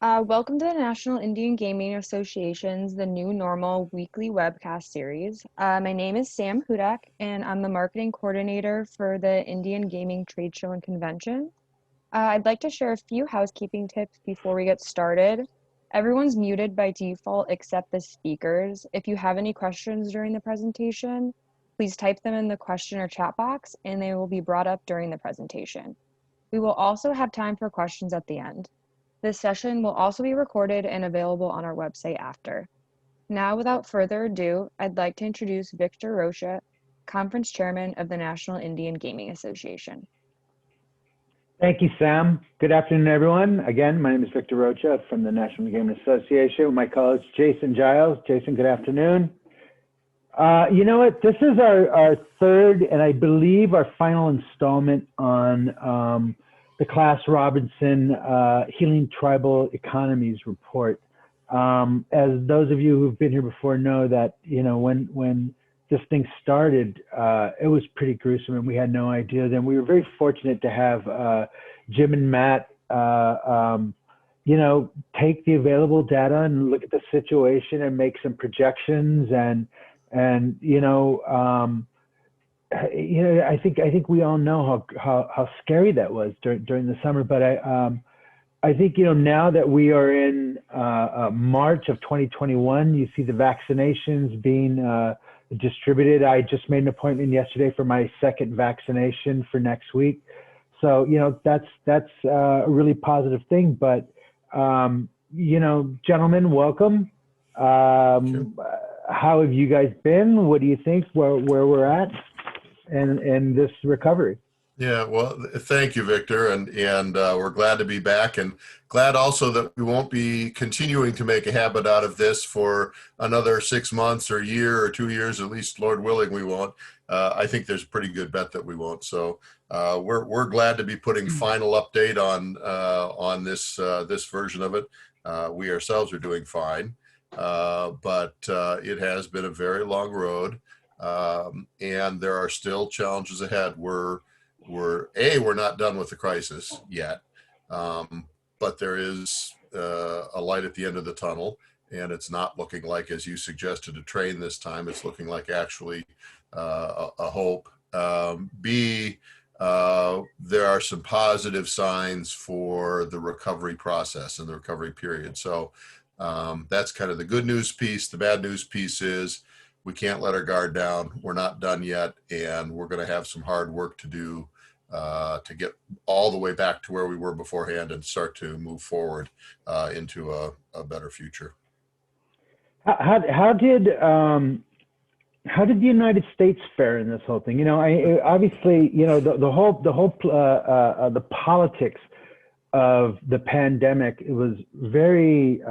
Welcome to the National Indian Gaming Association's The New Normal weekly webcast series. My name is Sam Hudak, and I'm the marketing coordinator for the Indian Gaming Trade Show and Convention. I'd like to share a few housekeeping tips before we get started. Everyone's muted by default except the speakers. If you have any questions during the presentation, please type them in the question or chat box, and they will be brought up during the presentation. We will also have time for questions at the end. This session will also be recorded and available on our website after. Now, without further ado, I'd like to introduce Victor Rocha, Conference Chairman of the National Indian Gaming Association. Thank you, Sam. Good afternoon, everyone. Again, my name is Victor Rocha from the National Gaming Association with my colleagues Jason Giles. Jason, good afternoon. You know what? This is our third and I believe our final installment on the KlasRobinson's Healing Tribal Economies report. As those of you who've been here before know that, you know, when this thing started, it was pretty gruesome and we had no idea. Then we were very fortunate to have Jim and Matt, you know, take the available data and look at the situation and make some projections and I think we all know how scary that was during the summer. But I think, you know, now that we are in March of 2021, you see the vaccinations being distributed. I just made an appointment yesterday for my second vaccination for next week. So, you know, that's a really positive thing. But, you know, gentlemen, welcome. How have you guys been? What do you think where we're at and this recovery? Yeah, well, thank you, Victor, and we're glad to be back, and glad also that we won't be continuing to make a habit out of this for another 6 months or a year or 2 years, at least, Lord willing, we won't. I think there's a pretty good bet that we won't. So we're glad to be putting final update on this version of it. We ourselves are doing fine, but it has been a very long road, and there are still challenges ahead. We're not done with the crisis yet, but there is a light at the end of the tunnel, and it's not looking like, as you suggested, a train this time. It's looking like actually a hope. There are some positive signs for the recovery process and the recovery period. So that's kind of the good news piece. The bad news piece is we can't let our guard down. We're not done yet, and we're going to have some hard work to do to get all the way back to where we were beforehand and start to move forward into a better future. How did the United States fare in this whole thing? You know, obviously, you know, the politics of the pandemic, it was very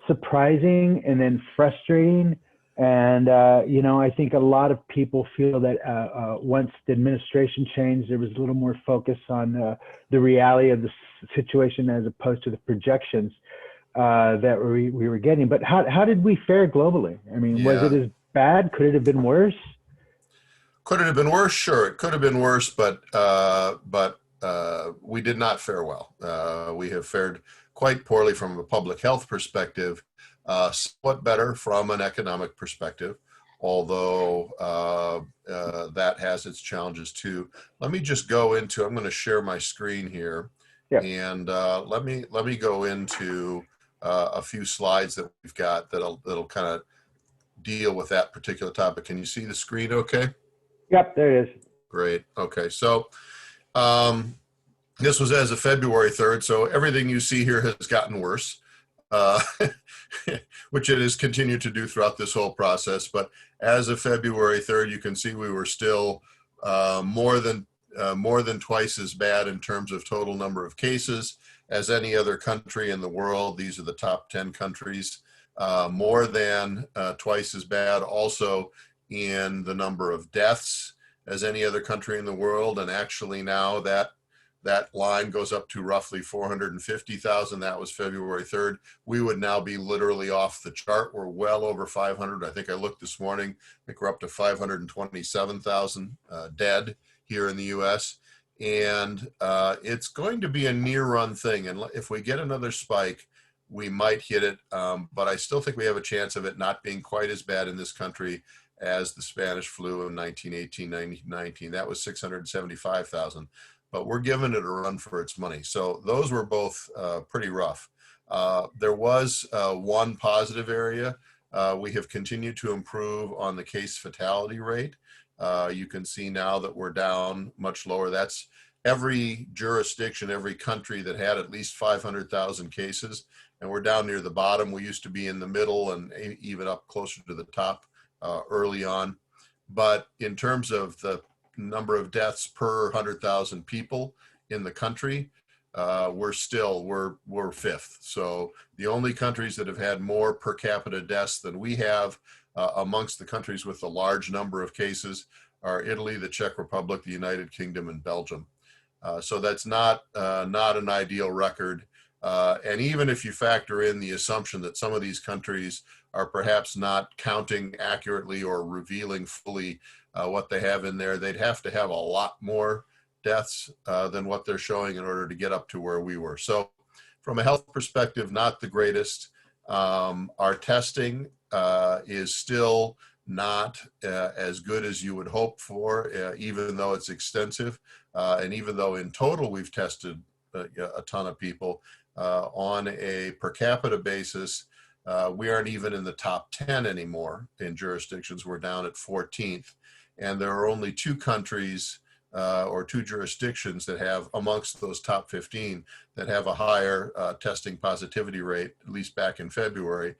surprising and then frustrating. And, you know, I think a lot of people feel that once the administration changed, there was a little more focus on the reality of the situation as opposed to the projections that we were getting. But how did we fare globally? I mean, was it as bad? Could it have been worse? Could it have been worse? Sure, it could have been worse, but we did not fare well. We have fared quite poorly from a public health perspective. Somewhat better from an economic perspective, although that has its challenges too. Let me just go into, I'm going to share my screen here, and let me go into a few slides that we've got that'll kind of deal with that particular topic. Can you see the screen okay? Yep, there it is. Great. Okay, so this was as of February 3rd, so everything you see here has gotten worse. Which it has continued to do throughout this whole process. But as of February 3rd, you can see we were still more than twice as bad in terms of total number of cases as any other country in the world. These are the top 10 countries. More than twice as bad also in the number of deaths as any other country in the world. And actually now that line goes up to roughly 450,000. That was February 3rd. We would now be literally off the chart. We're well over 500. I think I looked this morning. I think we're up to 527,000 dead here in the U.S. And it's going to be a near-run thing. And if we get another spike, we might hit it. But I still think we have a chance of it not being quite as bad in this country as the Spanish flu in 1918, 1919. That was 675,000. But we're giving it a run for its money. So those were both pretty rough. There was one positive area. We have continued to improve on the case fatality rate. You can see now that we're down much lower. That's every jurisdiction, every country that had at least 500,000 cases, and we're down near the bottom. We used to be in the middle and even up closer to the top early on. But in terms of the number of deaths per 100,000 people in the country, we're fifth. So the only countries that have had more per capita deaths than we have amongst the countries with a large number of cases are Italy, the Czech Republic, the United Kingdom, and Belgium. So that's not an ideal record. And even if you factor in the assumption that some of these countries are perhaps not counting accurately or revealing fully what they have in there, they'd have to have a lot more deaths than what they're showing in order to get up to where we were. So from a health perspective, not the greatest. Our testing is still not as good as you would hope for, even though it's extensive. And even though in total we've tested a ton of people, on a per capita basis, we aren't even in the top 10 anymore in jurisdictions. We're down at 14th. And there are only two countries or two jurisdictions that have, amongst those top 15, that have a higher testing positivity rate, at least back in February,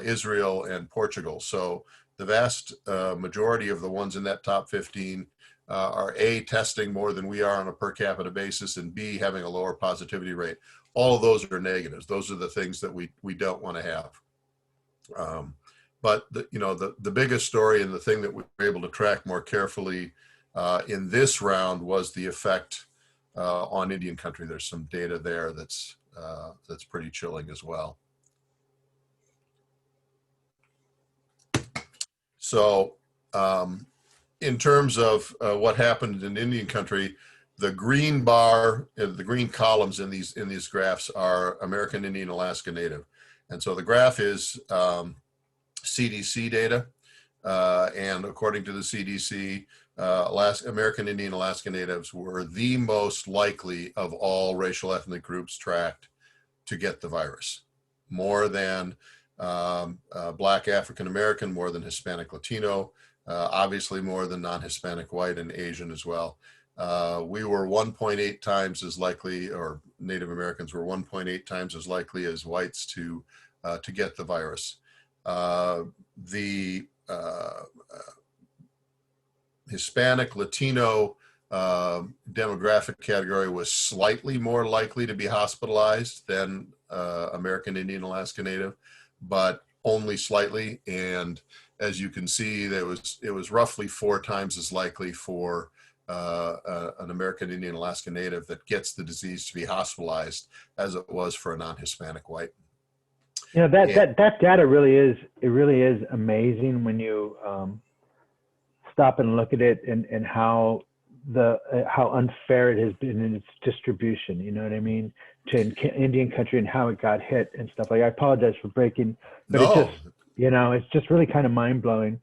Israel and Portugal. So the vast majority of the ones in that top 15 are A, testing more than we are on a per capita basis, and B, having a lower positivity rate. All of those are negatives. Those are the things that we don't want to have. But the biggest story and the thing that we were able to track more carefully in this round was the effect on Indian country. There's some data there that's pretty chilling as well. So in terms of what happened in Indian country, the green bar, the green columns in these graphs are American Indian Alaska Native. And so the graph is CDC data. And according to the CDC, American Indian Alaska Natives were the most likely of all racial ethnic groups tracked to get the virus, more than Black African American, more than Hispanic Latino, obviously more than non-Hispanic white and Asian as well. We were 1.8 times as likely, or Native Americans were 1.8 times as likely as whites to get the virus. The Hispanic Latino demographic category was slightly more likely to be hospitalized than American Indian Alaska Native, but only slightly. And as you can see, it was roughly 4 times as likely for an American Indian Alaska Native that gets the disease to be hospitalized as it was for a non-Hispanic white. That data really is amazing when you stop and look at it and how unfair it has been in its distribution. You know what I mean? To Indian country and how it got hit and stuff. Like, I apologize for breaking, but it's just really kind of mind blowing.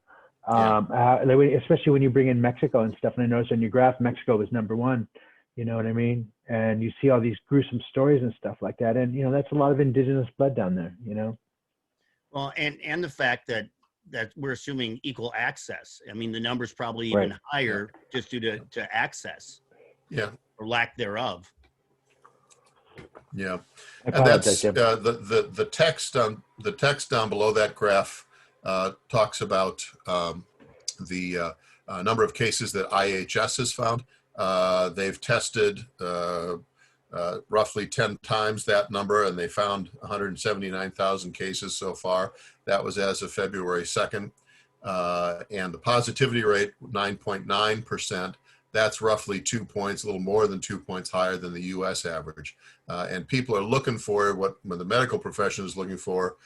Especially when you bring in Mexico and stuff. And I noticed on your graph, Mexico was #1. You know what I mean? And you see all these gruesome stories and stuff like that. And, that's a lot of indigenous blood down there, Well, and the fact that we're assuming equal access. I mean, the number's probably even higher just due to access. Yeah. Or lack thereof. Yeah. And that's the text down below that graph talks about the number of cases that IHS has found. They've tested roughly 10 times that number, and they found 179,000 cases so far. That was as of February 2nd. And the positivity rate, 9.9%. that's roughly 2 points, a little more than 2 points higher than the US average. And people are looking for what the medical profession is looking for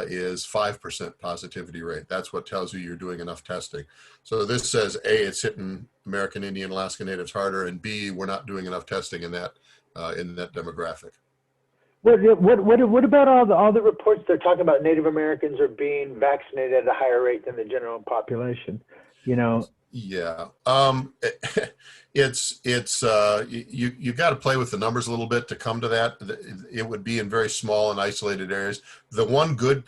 is 5% positivity rate. That's what tells you you're doing enough testing. So this says, A, it's hitting American Indian, Alaska Natives harder, and B, we're not doing enough testing in that demographic. What about all the reports they're talking about Native Americans are being vaccinated at a higher rate than the general population? You know. Yeah, it's you got to play with the numbers a little bit to come to that. It would be in very small and isolated areas. The one good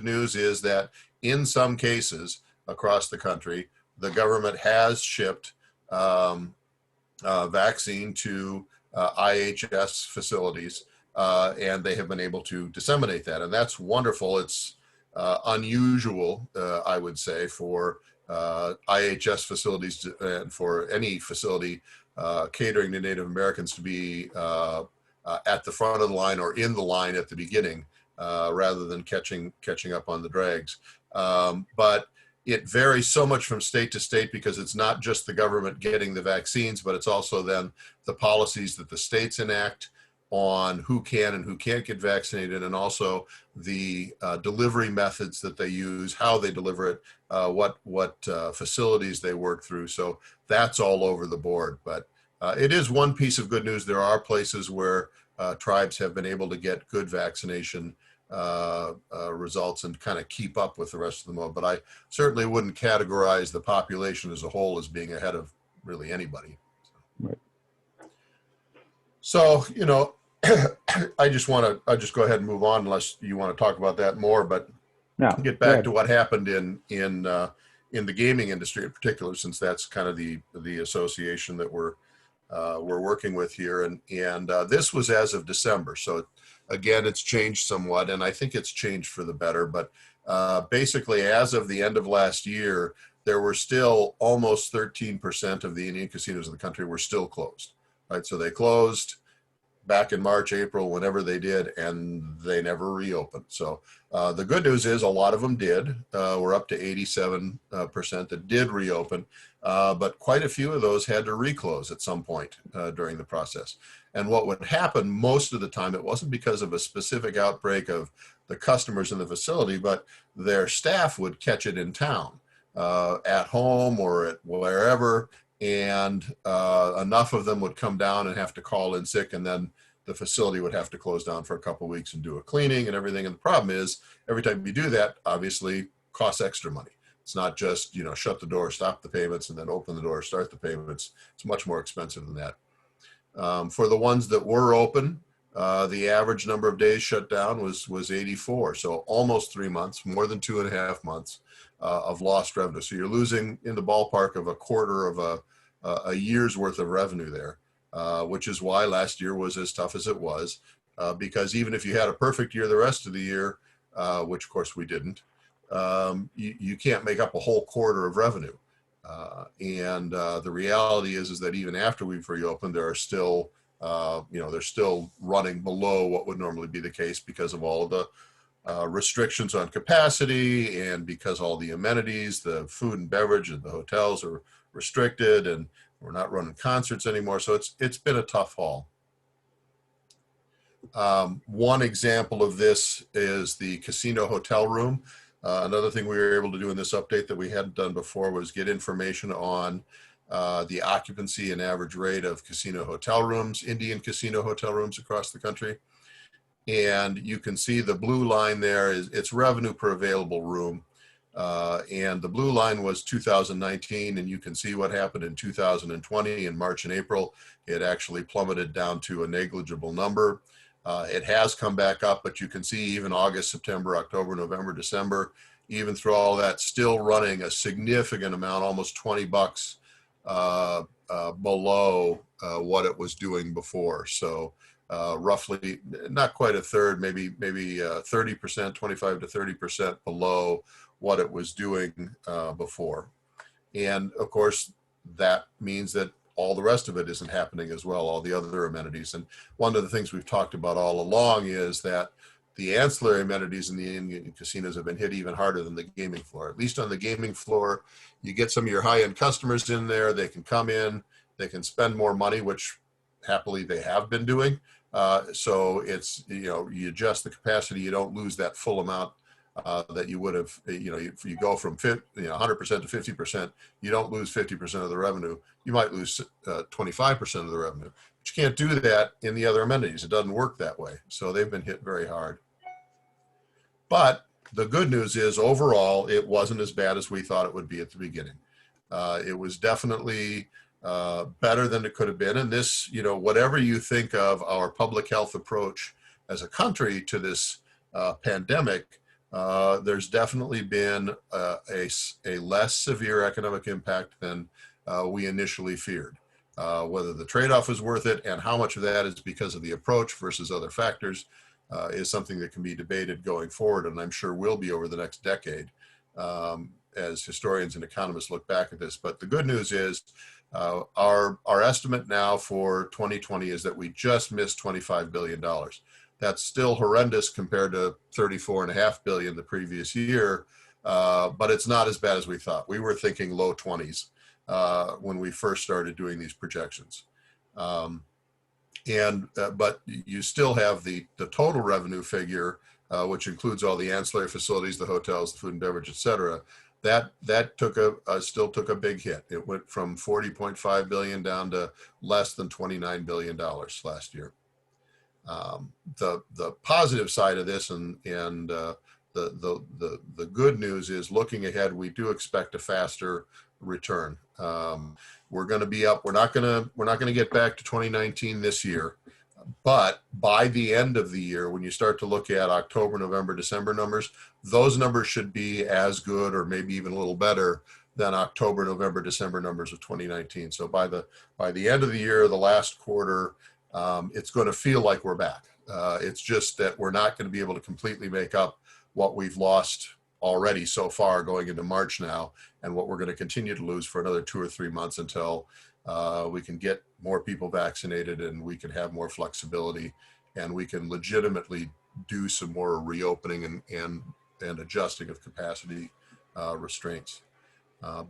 news is that in some cases across the country, the government has shipped vaccine to IHS facilities, and they have been able to disseminate that, and that's wonderful. It's unusual, I would say, for IHS facilities and for any facility catering to Native Americans to be at the front of the line or in the line at the beginning, rather than catching up on the drags. But it varies so much from state to state because it's not just the government getting the vaccines, but it's also then the policies that the states enact on who can and who can't get vaccinated, and also the delivery methods that they use, how they deliver it, what facilities they work through. So that's all over the board. But it is one piece of good news. There are places where tribes have been able to get good vaccination results and kind of keep up with the rest of the mode. But I certainly wouldn't categorize the population as a whole as being ahead of really anybody. Right. So, you know, I'll just go ahead and move on unless you want to talk about that more, but No, get back to what happened in the gaming industry in particular, since that's kind of the association that we're working with here. And this was as of December. So again, it's changed somewhat, and I think it's changed for the better, but basically as of the end of last year, there were still almost 13% of the Indian casinos in the country were still closed. Right, so they closed back in March, April, whenever they did, and they never reopened. So the good news is a lot of them did. We're up to 87% that did reopen, but quite a few of those had to reclose at some point during the process. And what would happen most of the time, it wasn't because of a specific outbreak of the customers in the facility, but their staff would catch it in town, at home or at wherever, and enough of them would come down and have to call in sick, and then the facility would have to close down for a couple of weeks and do a cleaning and everything. And the problem is, every time you do that, obviously costs extra money. It's not just, you know, shut the door, stop the payments, and then open the door, start the payments. It's much more expensive than that. For the ones that were open, the average number of days shut down was 84. So almost 3 months, more than 2.5 months of lost revenue. So you're losing in the ballpark of a quarter of a year's worth of revenue there, which is why last year was as tough as it was, because even if you had a perfect year the rest of the year, which of course we didn't, you can't make up a whole quarter of revenue. And the reality is that even after we've reopened, there are still, they're still running below what would normally be the case because of all of the restrictions on capacity, and because all the amenities, the food and beverage and the hotels are restricted, and we're not running concerts anymore. So it's been a tough haul. One example of this is the casino hotel room. Another thing we were able to do in this update that we hadn't done before was get information on the occupancy and average rate of casino hotel rooms, Indian casino hotel rooms across the country. And you can see the blue line there is its revenue per available room. And the blue line was 2019, and you can see what happened in 2020 in March and April. It actually plummeted down to a negligible number. It has come back up, but you can see even August, September, October, November, December, even through all that, still running a significant amount, almost $20 below what it was doing before. So roughly, not quite a third, maybe 30%, 25 to 30% below what it was doing before. And of course, that means that all the rest of it isn't happening as well, all the other amenities. And one of the things we've talked about all along is that the ancillary amenities in the in casinos have been hit even harder than the gaming floor. At least on the gaming floor, you get some of your high-end customers in there. They can come in, they can spend more money, which happily they have been doing. So it's, you adjust the capacity, you don't lose that full amount that you would have, if you go from 100% to 50%, you don't lose 50% of the revenue. You might lose 25% of the revenue. But you can't do that in the other amenities. It doesn't work that way. So they've been hit very hard. But the good news is overall, it wasn't as bad as we thought it would be at the beginning. It was definitely better than it could have been. And this, whatever you think of our public health approach as a country to this pandemic, there's definitely been a less severe economic impact than we initially feared. Whether the trade-off is worth it and how much of that is because of the approach versus other factors is something that can be debated going forward, and I'm sure will be over the next decade as historians and economists look back at this. But the good news is our estimate now for 2020 is that we just missed $25 billion. That's still horrendous compared to $34.5 billion the previous year, but it's not as bad as we thought. We were thinking low 20s when we first started doing these projections. But you still have the total revenue figure, which includes all the ancillary facilities, the hotels, the food and beverage, et cetera. That still took a big hit. It went from 40.5 billion down to less than $29 billion last year. The positive side of this and the good news is, looking ahead, we do expect a faster return. We're going to be up. We're not going to get back to 2019 this year, but by the end of the year, when you start to look at October, November, December numbers, those numbers should be as good or maybe even a little better than October, November, December numbers of 2019. So by the end of the year, the last quarter, it's going to feel like we're back. It's just that we're not going to be able to completely make up what we've lost already so far going into March now, and what we're going to continue to lose for another 2 or 3 months until we can get more people vaccinated and we can have more flexibility and we can legitimately do some more reopening and adjusting of capacity restraints.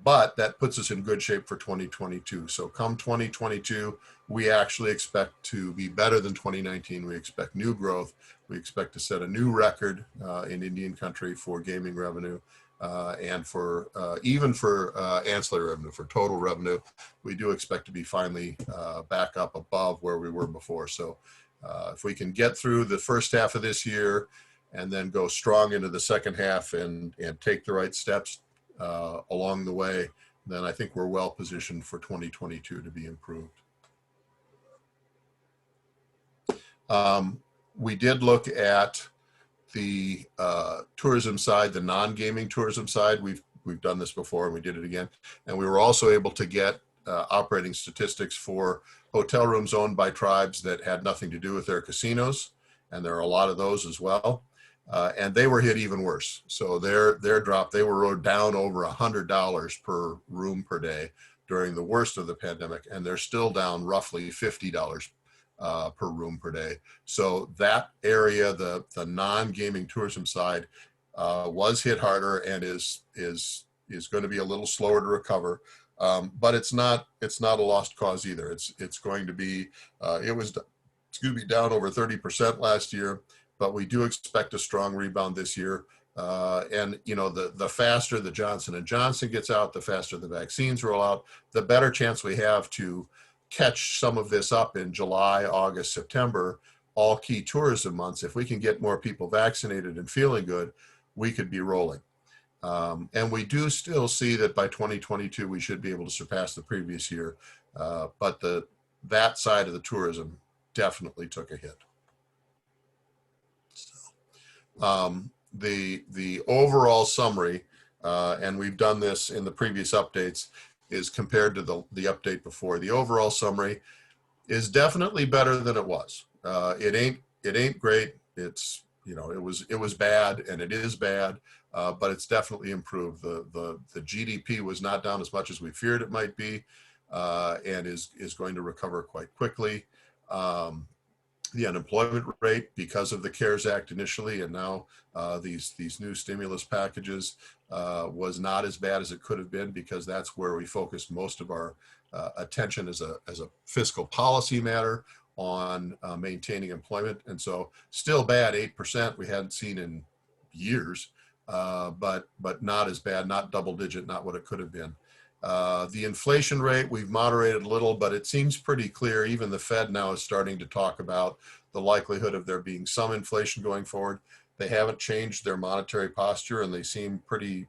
But that puts us in good shape for 2022. So come 2022, we actually expect to be better than 2019. We expect new growth. We expect to set a new record in Indian country for gaming revenue and for even for ancillary revenue, for total revenue. We do expect to be finally back up above where we were before. So if we can get through the first half of this year and then go strong into the second half and take the right steps along the way, then I think we're well positioned for 2022 to be improved. We did look at the tourism side, the non-gaming tourism side. We've done this before and we did it again. And we were also able to get operating statistics for hotel rooms owned by tribes that had nothing to do with their casinos. And there are a lot of those as well. And they were hit even worse. So their drop, they were down over $100 per room per day during the worst of the pandemic. And they're still down roughly $50 per room per day. So that area, the non-gaming tourism side, was hit harder and is going to be a little slower to recover. But it's not a lost cause either. It's going to be, it was down over 30% last year, but we do expect a strong rebound this year. And the faster the Johnson & Johnson gets out, the faster the vaccines roll out, the better chance we have to catch some of this up in July, August, September, all key tourism months. If we can get more people vaccinated and feeling good, we could be rolling. And we do still see that by 2022, we should be able to surpass the previous year. But that side of the tourism definitely took a hit. So, the overall summary, and we've done this in the previous updates, is compared to the update before. The overall summary is definitely better than it was. It ain't great. It's, it was bad and it is bad, but it's definitely improved. The GDP was not down as much as we feared it might be, and is going to recover quite quickly. the unemployment rate because of the CARES Act initially, and now these new stimulus packages was not as bad as it could have been, because that's where we focused most of our attention as a fiscal policy matter on maintaining employment. And so still bad, 8% we hadn't seen in years, but not as bad, not double digit, not what it could have been. The inflation rate, we've moderated a little, but it seems pretty clear. Even the Fed now is starting to talk about the likelihood of there being some inflation going forward. They haven't changed their monetary posture, and they seem pretty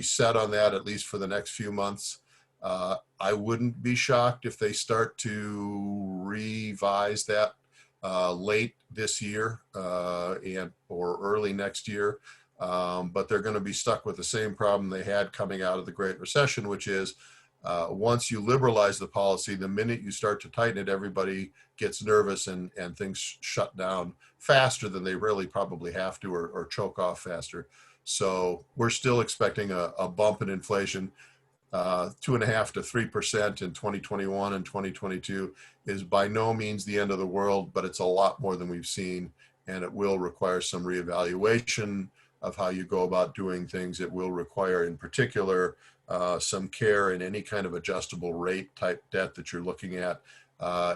set on that, at least for the next few months. I wouldn't be shocked if they start to revise that late this year or early next year. But they're going to be stuck with the same problem they had coming out of the Great Recession, which is once you liberalize the policy, the minute you start to tighten it, everybody gets nervous and things shut down faster than they really probably have to, or choke off faster. So we're still expecting a bump in inflation. 2.5% to 3% in 2021 and 2022 is by no means the end of the world, but it's a lot more than we've seen, and it will require some reevaluation of how you go about doing things. It will require, in particular, some care in any kind of adjustable rate type debt that you're looking at,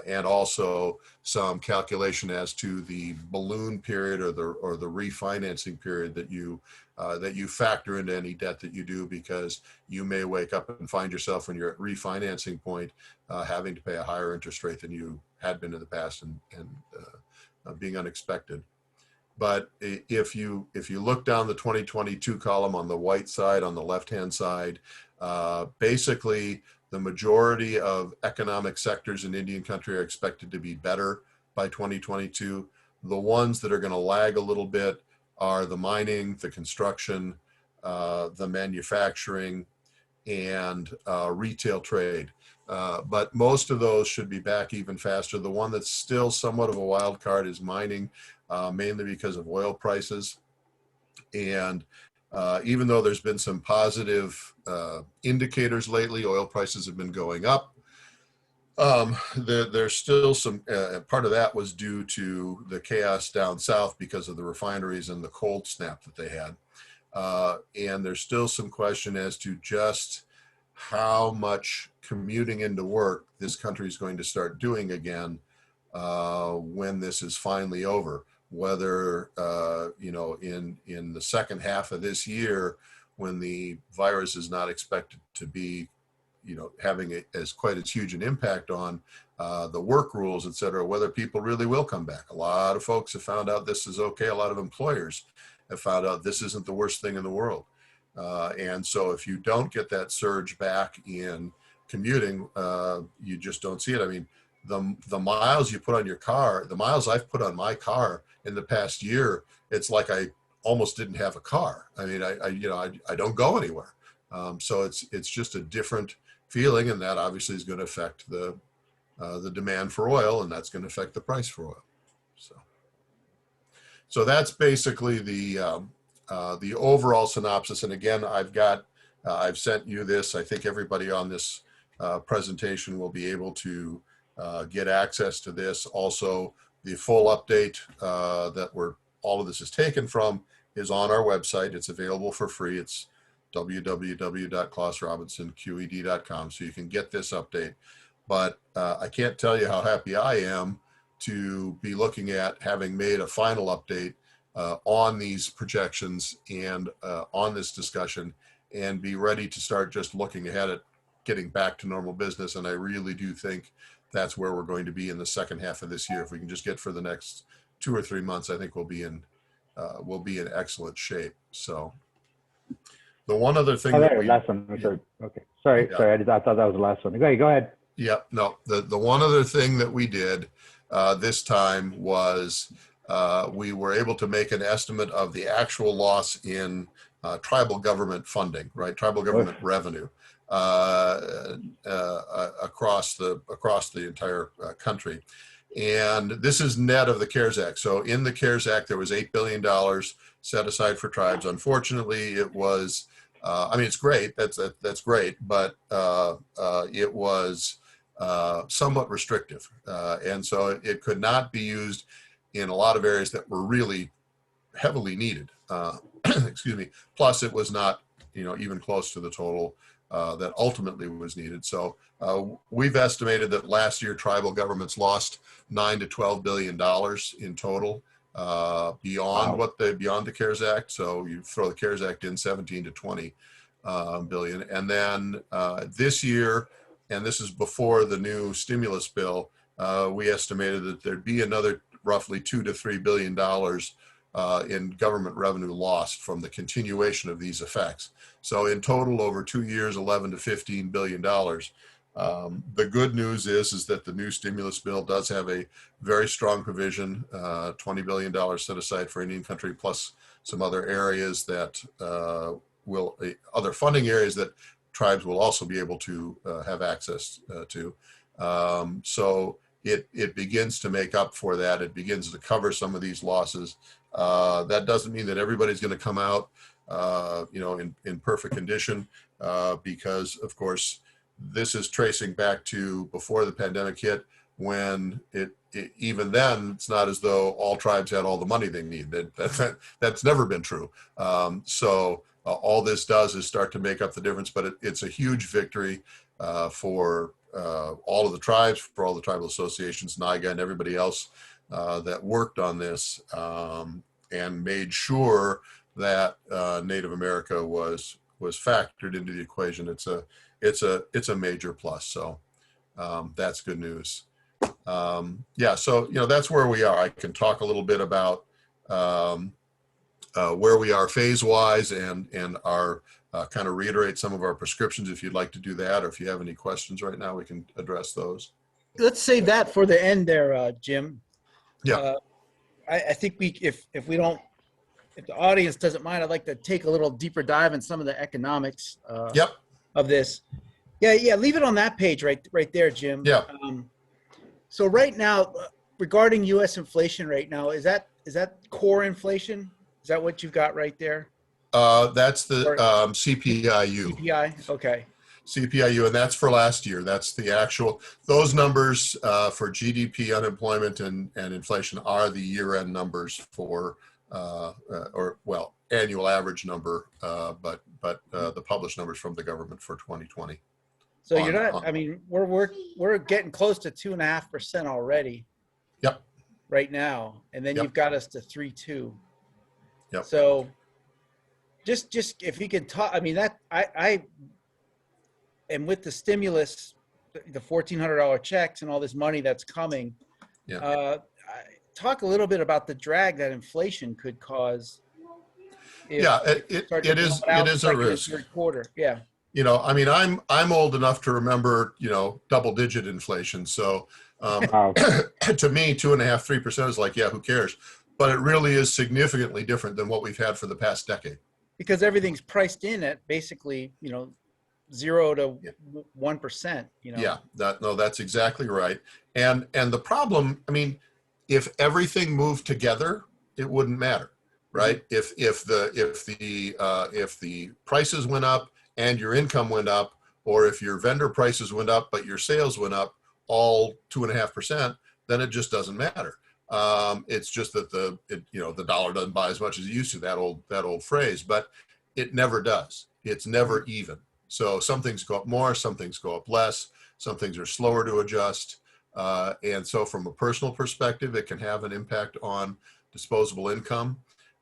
and also some calculation as to the balloon period or the refinancing period that you factor into any debt that you do, because you may wake up and find yourself, when you're at refinancing point, having to pay a higher interest rate than you had been in the past, and being unexpected. But if you look down the 2022 column on the white side, on the left-hand side, basically the majority of economic sectors in Indian country are expected to be better by 2022. The ones that are going to lag a little bit are the mining, the construction, the manufacturing, and retail trade. But most of those should be back even faster. The one that's still somewhat of a wild card is mining, mainly because of oil prices. And even though there's been some positive indicators lately, oil prices have been going up. There's still some, part of that was due to the chaos down south because of the refineries and the cold snap that they had. And there's still some question as to just how much commuting into work this country is going to start doing again when this is finally over. Whether, in the second half of this year, when the virus is not expected to be, having quite as huge an impact on the work rules, et cetera, whether people really will come back. A lot of folks have found out this is okay. A lot of employers have found out this isn't the worst thing in the world. And so if you don't get that surge back in commuting, you just don't see it. I mean, the miles you put on your car, the miles I've put on my car in the past year, it's like I almost didn't have a car. I mean, I don't go anywhere. So it's just a different feeling, and that obviously is going to affect the demand for oil, and that's going to affect the price for oil. So that's basically the overall synopsis. And again, I've sent you this. I think everybody on this presentation will be able to get access to this. Also, the full update that all of this is taken from is on our website. It's available for free. It's www.KlasRobinsonQED.com. So you can get this update. But I can't tell you how happy I am to be looking at having made a final update on these projections and on this discussion, and be ready to start just looking ahead at getting back to normal business. And I really do think that's where we're going to be in the second half of this year. If we can just get for the next 2 or 3 months, I think we'll be in excellent shape. So the one other thing last one. Sorry. Okay. Sorry. Yeah. Sorry. I thought that was the last one. Go ahead. Yeah. No. The one other thing that we did this time was we were able to make an estimate of the actual loss in tribal government funding, right? Tribal government revenue across the entire country. And this is net of the CARES Act. So in the CARES Act, there was $8 billion set aside for tribes. Unfortunately, it was, it's great. That's great. But it was somewhat restrictive. And so it could not be used in a lot of areas that were really heavily needed. Excuse me. Plus, it was not, even close to the total that ultimately was needed. So we've estimated that last year tribal governments lost $9 to $12 billion in total beyond beyond the CARES Act. So you throw the CARES Act in, 17 to 20 billion, and then this year, and this is before the new stimulus bill, we estimated that there'd be another roughly $2 to $3 billion in government revenue lost from the continuation of these effects. So in total, over 2 years, 11 to $15 billion. The good news is that the new stimulus bill does have a very strong provision, $20 billion set aside for Indian country, plus some other areas that other funding areas that tribes will also be able to have access to. So it begins to make up for that. It begins to cover some of these losses. That doesn't mean that everybody's going to come out, in perfect condition, because of course, this is tracing back to before the pandemic hit, when even then, it's not as though all tribes had all the money they need. That's never been true. So all this does is start to make up the difference, but it's a huge victory for all of the tribes, for all the tribal associations, NIGA, and everybody else that worked on this and made sure that Native America was factored into the equation. It's a major plus. So that's good news. Yeah, so that's where we are. I can talk a little bit about where we are phase-wise and our kind of reiterate some of our prescriptions if you'd like to do that, or if you have any questions right now, we can address those. Let's save that for the end there, Jim. Yeah. I think if the audience doesn't mind, I'd like to take a little deeper dive in some of the economics of this. Yeah, leave it on that page right there, Jim. Yeah. So right now, regarding U.S. inflation right now, is that core inflation? Is that what you've got right there? That's the CPIU. CPI, okay. CPIU, and that's for last year. That's the actual, those numbers for GDP, unemployment, and inflation are the year-end numbers for, annual average number, but the published numbers from the government for 2020. So you're not, I mean, we're getting close to 2.5% already. Yep. Right now, and then you've got us to 3.2. Yep. So just if you could talk, I mean, that I and with the stimulus, the $1,400 checks and all this money that's coming, talk a little bit about the drag that inflation could cause. It is a risk. Third quarter. Yeah. I mean, I'm old enough to remember, double-digit inflation. So to me, 2.5%, 3% is like, yeah, who cares? But it really is significantly different than what we've had for the past decade. Because everything's priced in at basically, 0 to 1%. Yeah, that's exactly right. And the problem, I mean, if everything moved together, it wouldn't matter, right? Mm-hmm. If the prices went up and your income went up, or if your vendor prices went up but your sales went up all 2.5%, then it just doesn't matter. It's just that the dollar doesn't buy as much as it used to, that old phrase, but it never does. It's never even. So some things go up more, some things go up less, some things are slower to adjust. And so from a personal perspective, it can have an impact on disposable income.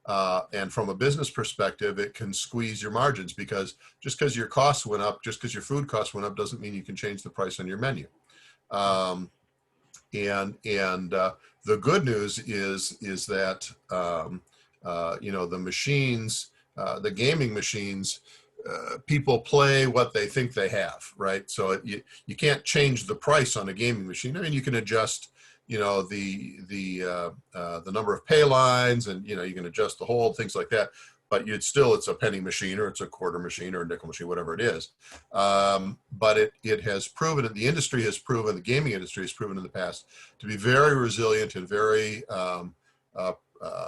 And from a business perspective, it can squeeze your margins, because just because your costs went up, just because your food costs went up, doesn't mean you can change the price on your menu. The good news is that the machines, the gaming machines, people play what they think they have, right? So you can't change the price on a gaming machine. I mean, you can adjust, the number of pay lines, and you can adjust the hold, things like that. But it's a penny machine, or it's a quarter machine, or a nickel machine, whatever it is. But it has proven, and the industry has proven, the gaming industry has proven in the past to be very resilient and very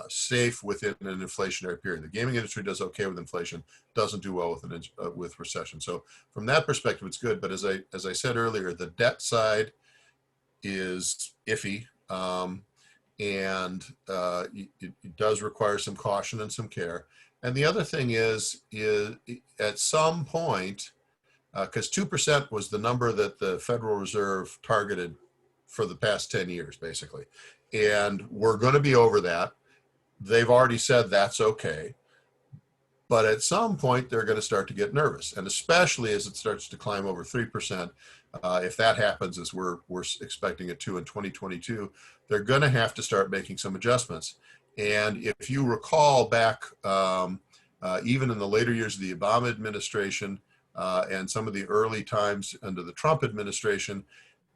safe within an inflationary period. The gaming industry does okay with inflation, doesn't do well with recession. So from that perspective, it's good. But as I said earlier, the debt side is iffy, and it does require some caution and some care. And the other thing is at some point, because 2% was the number that the Federal Reserve targeted for the past 10 years, basically. And we're going to be over that. They've already said that's okay. But at some point, they're going to start to get nervous. And especially as it starts to climb over 3%, if that happens, as we're expecting it to in 2022, they're going to have to start making some adjustments. And if you recall back, even in the later years of the Obama administration, and some of the early times under the Trump administration,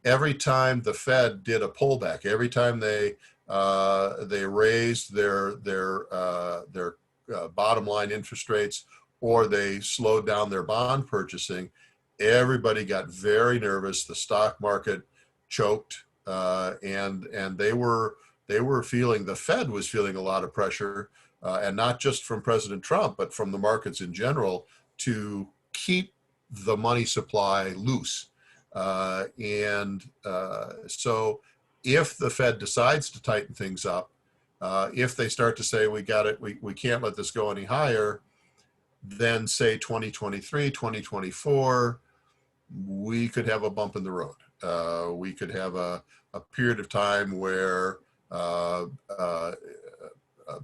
every time the Fed did a pullback, every time they raised their bottom line interest rates, or they slowed down their bond purchasing, everybody got very nervous. The stock market choked, and they were feeling, the Fed was feeling a lot of pressure, and not just from President Trump, but from the markets in general, to keep the money supply loose. So if the Fed decides to tighten things up, if they start to say, we can't let this go any higher, then say 2023, 2024, we could have a bump in the road. We could have a period of time where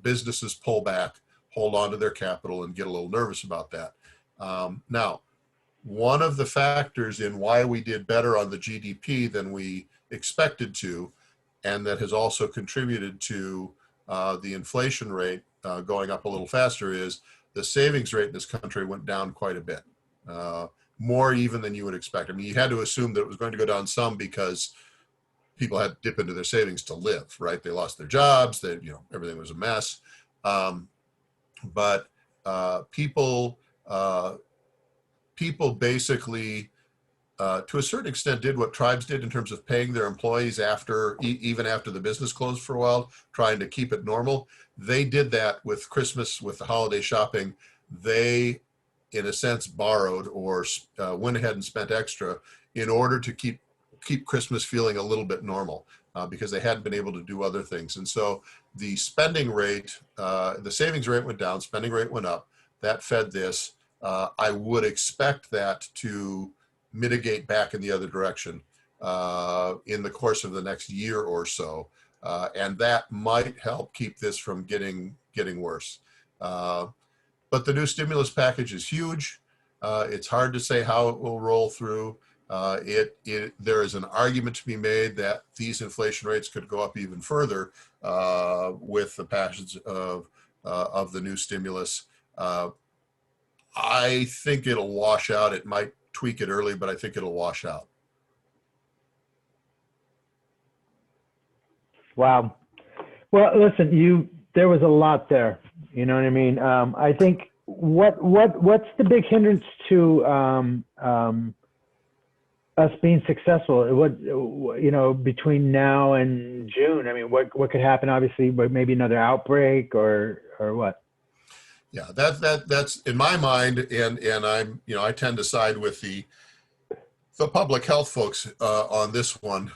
businesses pull back, hold on to their capital, and get a little nervous about that. Now, one of the factors in why we did better on the GDP than we expected to, and that has also contributed to the inflation rate going up a little faster, is the savings rate in this country went down quite a bit, more even than you would expect. I mean, you had to assume that it was going to go down some because people had to dip into their savings to live, right? They lost their jobs, everything was a mess. But people basically, to a certain extent, did what tribes did in terms of paying their employees even after the business closed for a while, trying to keep it normal. They did that with Christmas, with the holiday shopping. They, in a sense, borrowed or went ahead and spent extra in order to keep Christmas feeling a little bit normal, because they hadn't been able to do other things. And so the spending rate, the savings rate went down, spending rate went up. That fed this. I would expect that to mitigate back in the other direction in the course of the next year or so, and that might help keep this from getting worse. But the new stimulus package is huge. It's hard to say how it will roll through. There is an argument to be made that these inflation rates could go up even further with the passage of the new stimulus. I think it'll wash out. It might tweak it early, but I think it'll wash out. Wow. Well, listen, there was a lot there. You know what I mean? I think what's the big hindrance to us being successful? Between now and June? I mean, what could happen? Obviously, but maybe another outbreak or what? Yeah, that's in my mind, and I'm, I tend to side with the public health folks on this one.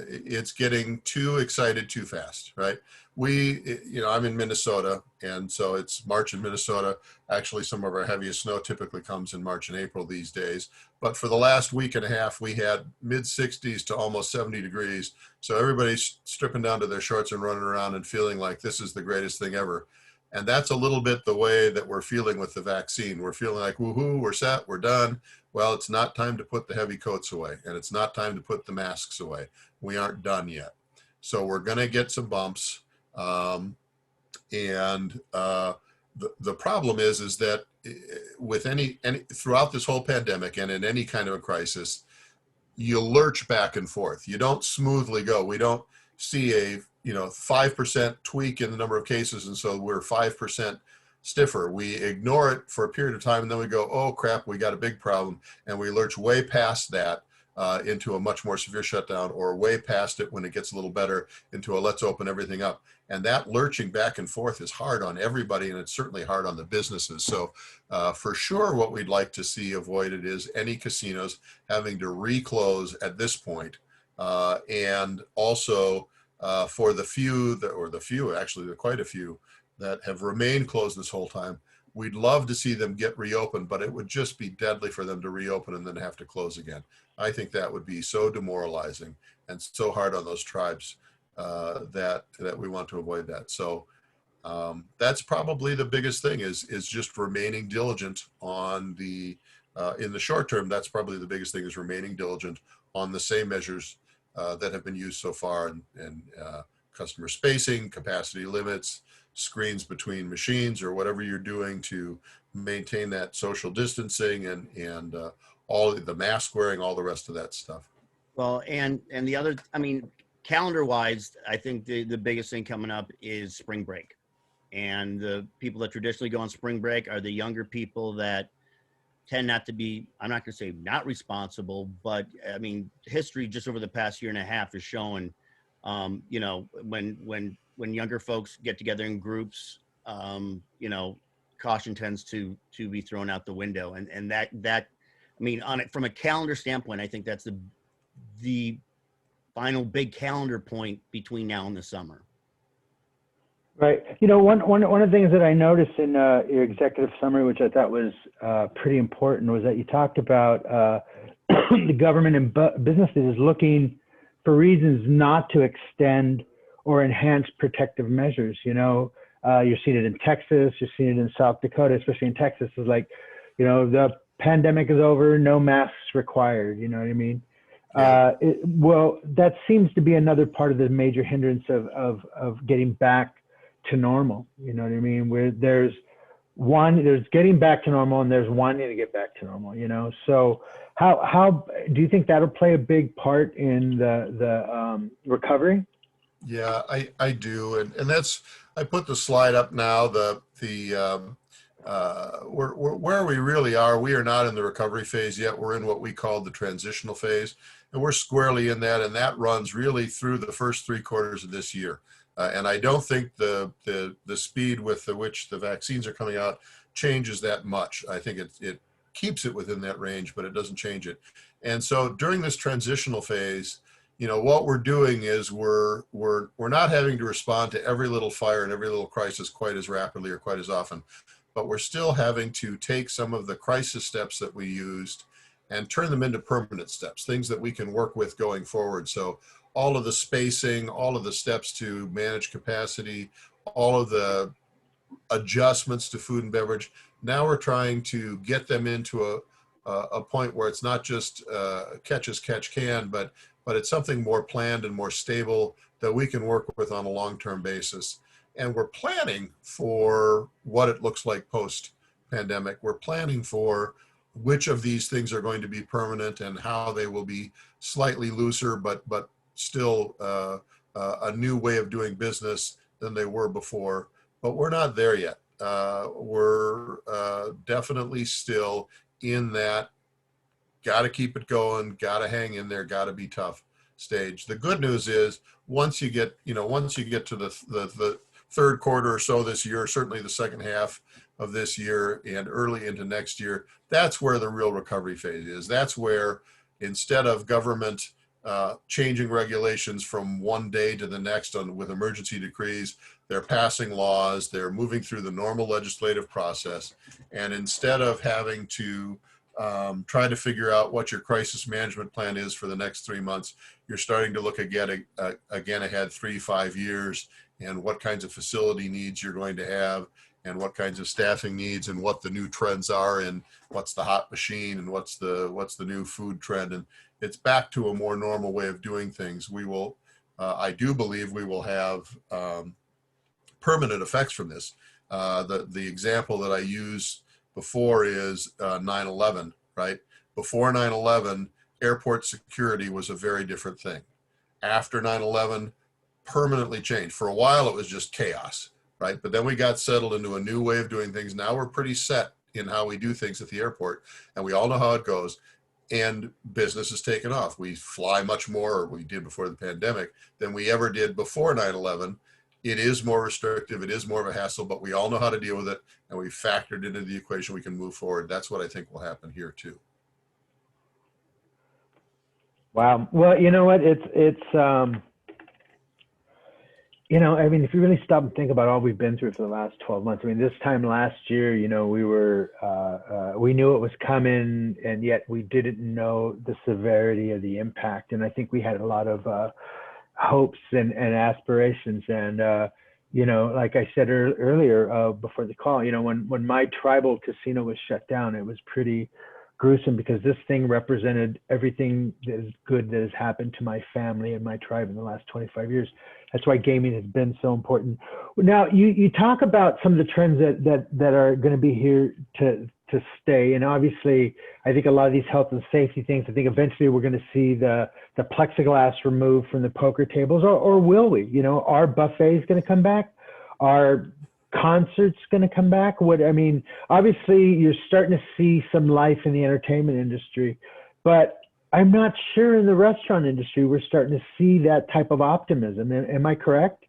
It's getting too excited too fast, right? I'm in Minnesota, and so it's March in Minnesota. Actually, some of our heaviest snow typically comes in March and April these days. But for the last week and a half, we had mid 60s to almost 70 degrees. So everybody's stripping down to their shorts and running around and feeling like this is the greatest thing ever. And that's a little bit the way that we're feeling with the vaccine. We're feeling like, woohoo, we're set, we're done. Well, it's not time to put the heavy coats away, and it's not time to put the masks away. We aren't done yet. So we're going to get some bumps. The problem is that with any throughout this whole pandemic and in any kind of a crisis, you lurch back and forth. You don't smoothly go. We don't see a 5% tweak in the number of cases, and so we're 5% stiffer. We ignore it for a period of time, and then we go, oh crap, we got a big problem, and we lurch way past that into a much more severe shutdown, or way past it when it gets a little better into a let's open everything up. And that lurching back and forth is hard on everybody, and it's certainly hard on the businesses. So for sure, what we'd like to see avoided is any casinos having to reclose at this point. And also for the few that, or the few, actually, there are quite a few that have remained closed this whole time, we'd love to see them get reopened, but it would just be deadly for them to reopen and then have to close again. I think that would be so demoralizing and so hard on those tribes that we want to avoid that. So that's probably the biggest thing is just remaining diligent on the, in the short term, that's probably the biggest thing is remaining diligent on the same measures that have been used so far, and customer spacing, capacity limits, screens between machines, or whatever you're doing to maintain that social distancing and all the mask wearing, all the rest of that stuff. Well, and the other, I mean, calendar wise, I think the biggest thing coming up is spring break. And the people that traditionally go on spring break are the younger people that tend not to be, I'm not going to say not responsible, but I mean, history just over the past year and a half is showing, you know, when younger folks get together in groups, you know, caution tends to be thrown out the window. And that, I mean, on it from a calendar standpoint, I think that's the final big calendar point between now and the summer. Right. You know, one of the things that I noticed in your executive summary, which I thought was pretty important, was that you talked about the government and businesses looking for reasons not to extend or enhance protective measures. You know, you're seeing it in Texas, you're seeing it in South Dakota, especially in Texas, is like, you know, the pandemic is over, no masks required. You know what I mean? Yeah. Well, that seems to be another part of the major hindrance of getting back to normal. You know what I mean? Where there's getting back to normal and there's wanting to get back to normal, you know? So how do you think that'll play a big part in the recovery? Yeah, I do. And that's, I put the slide up now, where we really are, we are not in the recovery phase yet. We're in what we call the transitional phase, and we're squarely in that, and that runs really through the first 3 quarters of this year. And I don't think the speed with which the vaccines are coming out changes that much. I think it keeps it within that range, but it doesn't change it. And so during this transitional phase, you know, what we're doing is we're not having to respond to every little fire and every little crisis quite as rapidly or quite as often, but we're still having to take some of the crisis steps that we used and turn them into permanent steps, things that we can work with going forward. So all of the spacing, all of the steps to manage capacity, all of the adjustments to food and beverage, now we're trying to get them into a point where it's not just catch as catch can, but it's something more planned and more stable that we can work with on a long-term basis. And we're planning for what it looks like post-pandemic. We're planning for which of these things are going to be permanent and how they will be slightly looser, but still a new way of doing business than they were before. But we're not there yet. We're definitely still in that got to keep it going, got to hang in there, got to be tough stage. The good news is once you get to the 3rd quarter or so this year, certainly the second half of this year and early into next year, that's where the real recovery phase is. That's where, instead of government changing regulations from one day to the next with emergency decrees, they're passing laws, they're moving through the normal legislative process. And instead of having to try to figure out what your crisis management plan is for the next 3 months, you're starting to look again ahead 3-5 years, and what kinds of facility needs you're going to have, and what kinds of staffing needs, and what the new trends are, and what's the hot machine, and what's the new food trend. And it's back to a more normal way of doing things. We will, I do believe we will have permanent effects from this. The example that I use before is 9/11, right? Before 9/11, airport security was a very different thing. After 9/11, permanently changed. For a while, it was just chaos, right? But then we got settled into a new way of doing things. Now we're pretty set in how we do things at the airport, and we all know how it goes. and business has taken off. We fly much more, or we did before the pandemic, than we ever did before 9/11. It is more restrictive. It is more of a hassle, but we all know how to deal with it, and we factored into the equation. We can move forward. That's what I think will happen here too. Wow. Well, you know what? You know, I mean, if you really stop and think about all we've been through for the last 12 months, I mean, this time last year, you know, we knew it was coming, and yet we didn't know the severity of the impact. And I think we had a lot of hopes and aspirations. And, you know, like I said earlier before the call, you know, when my tribal casino was shut down, it was pretty gruesome, because this thing represented everything that is good that has happened to my family and my tribe in the last 25 years. That's why gaming has been so important. Now, you talk about some of the trends that are going to be here to stay. And obviously, I think a lot of these health and safety things, I think eventually we're going to see the plexiglass removed from the poker tables, or will we? You know, are buffets going to come back? Are concerts going to come back? I mean, obviously you're starting to see some life in the entertainment industry, but I'm not sure in the restaurant industry we're starting to see that type of optimism. Am I correct?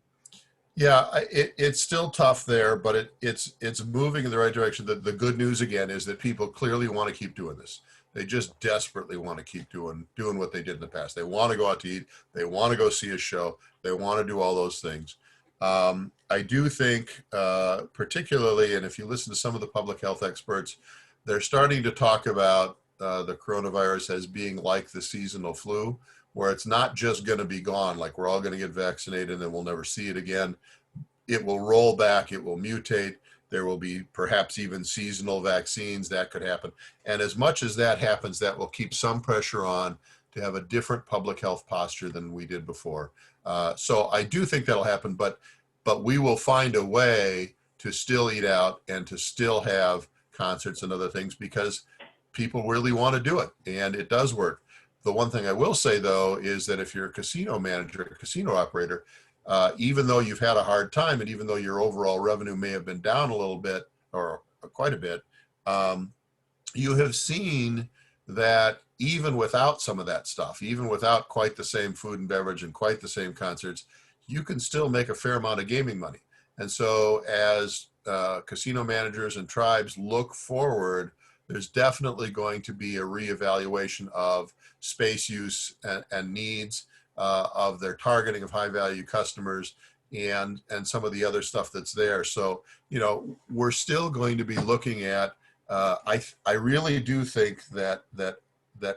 Yeah, it's still tough there, but it's moving in the right direction. The good news again is that people clearly want to keep doing this. They just desperately want to keep doing what they did in the past. They want to go out to eat. They want to go see a show. They want to do all those things. I do think, particularly, and if you listen to some of the public health experts, they're starting to talk about the coronavirus as being like the seasonal flu, where it's not just going to be gone, like we're all going to get vaccinated and then we'll never see it again. It will roll back, it will mutate. There will be perhaps even seasonal vaccines that could happen. And as much as that happens, that will keep some pressure on to have a different public health posture than we did before. So I do think that'll happen, but we will find a way to still eat out and to still have concerts and other things, because people really want to do it, and it does work. The one thing I will say, though, is that if you're a casino manager, a casino operator, even though you've had a hard time, and even though your overall revenue may have been down a little bit, or quite a bit, you have seen that even without some of that stuff, even without quite the same food and beverage and quite the same concerts, you can still make a fair amount of gaming money. And so as casino managers and tribes look forward, there's definitely going to be a reevaluation of space use and needs, of their targeting of high value customers, and some of the other stuff that's there. So, you know, we're still going to be looking at, I really do think that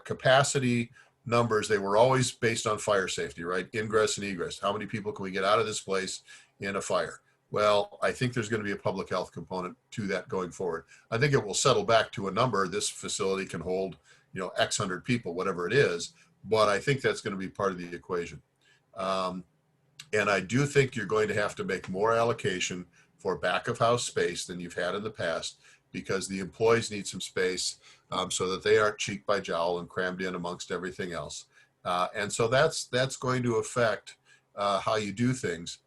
capacity numbers, they were always based on fire safety, right? Ingress and egress. How many people can we get out of this place in a fire? Well, I think there's going to be a public health component to that going forward. I think it will settle back to a number. This facility can hold, you know, X hundred people, whatever it is, but I think that's going to be part of the equation. And I do think you're going to have to make more allocation for back of house space than you've had in the past, because the employees need some space, so that they aren't cheek by jowl and crammed in amongst everything else. And so that's going to affect how you do things.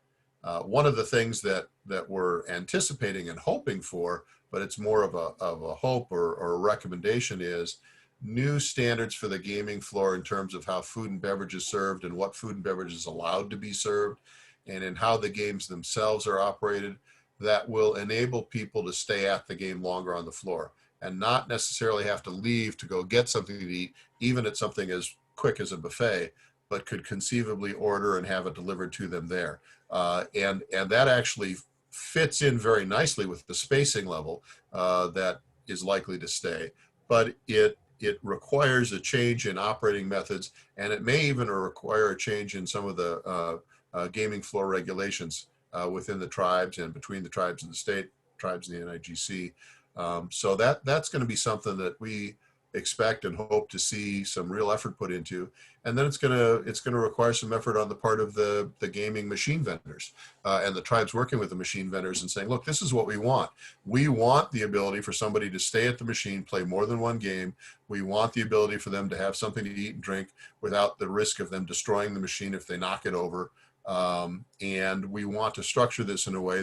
One of the things that we're anticipating and hoping for, but it's more of a hope or a recommendation, is new standards for the gaming floor in terms of how food and beverage is served, and what food and beverage is allowed to be served, and in how the games themselves are operated, that will enable people to stay at the game longer on the floor and not necessarily have to leave to go get something to eat, even at something as quick as a buffet, but could conceivably order and have it delivered to them there. And that actually fits in very nicely with the spacing level that is likely to stay. But it requires a change in operating methods, and it may even require a change in some of the gaming floor regulations within the tribes and between the tribes and the state, tribes and the NIGC. So that's going to be something that we expect and hope to see some real effort put into. And then it's going to require some effort on the part of the gaming machine vendors and the tribes working with the machine vendors and saying, look, this is what we want. We want the ability for somebody to stay at the machine, play more than one game. We want the ability for them to have something to eat and drink without the risk of them destroying the machine if they knock it over. And we want to structure this in a way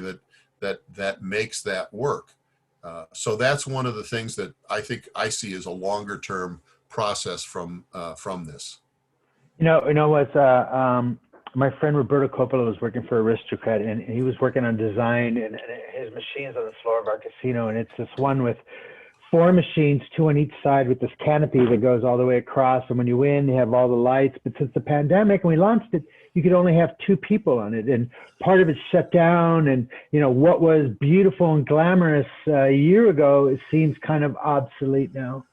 that makes that work. So that's one of the things that I think I see as a longer term process from this. What my friend Roberto Coppola was working for Aristocrat, and he was working on design and his machines on the floor of our casino, and it's this one with 4 machines, 2 on each side, with this canopy that goes all the way across. And when you win, they have all the lights. But since the pandemic, when we launched it, you could only have 2 people on it, and part of it shut down. And what was beautiful and glamorous a year ago, it seems kind of obsolete now.